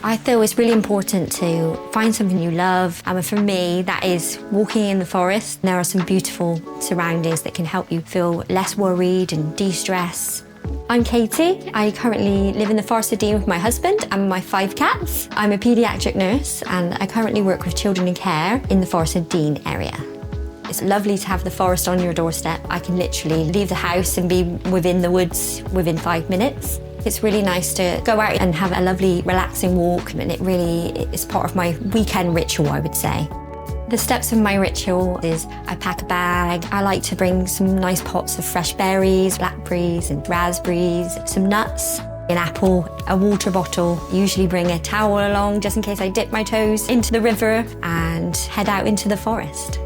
I feel it's really important to find something you love, and for me that is walking in the forest. There are some beautiful surroundings that can help you feel less worried and de-stress. I'm Katie. I currently live in the Forest of Dean with my husband and my 5 cats. I'm a paediatric nurse and I currently work with children in care in the Forest of Dean area. It's lovely to have the forest on your doorstep. I can literally leave the house and be within the woods within 5 minutes. It's really nice to go out and have a lovely, relaxing walk, and it really is part of my weekend ritual, I would say. The steps of my ritual is I pack a bag. I like to bring some nice pots of fresh berries, blackberries and raspberries, some nuts, an apple, a water bottle. Usually bring a towel along just in case I dip my toes into the river, and head out into the forest.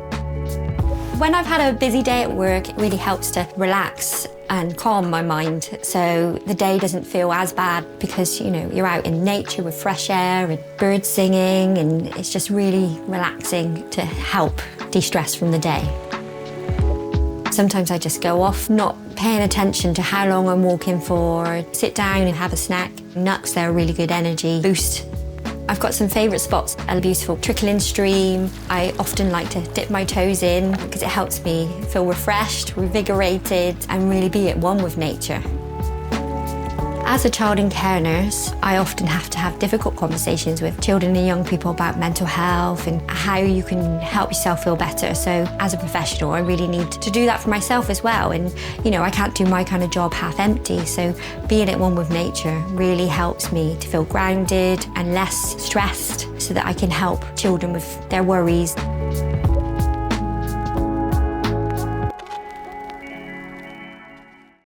When I've had a busy day at work, it really helps to relax and calm my mind, so the day doesn't feel as bad because, you know, you're out in nature with fresh air and birds singing, and it's just really relaxing to help de-stress from the day. Sometimes I just go off, not paying attention to how long I'm walking for, sit down and have a snack. Nuts, they're a really good energy boost. I've got some favourite spots, a beautiful trickling stream. I often like to dip my toes in because it helps me feel refreshed, revigorated, and really be at one with nature. As a child and care nurse, I often have to have difficult conversations with children and young people about mental health and how you can help yourself feel better. So as a professional, I really need to do that for myself as well. And, you know, I can't do my kind of job half empty. So being at one with nature really helps me to feel grounded and less stressed so that I can help children with their worries.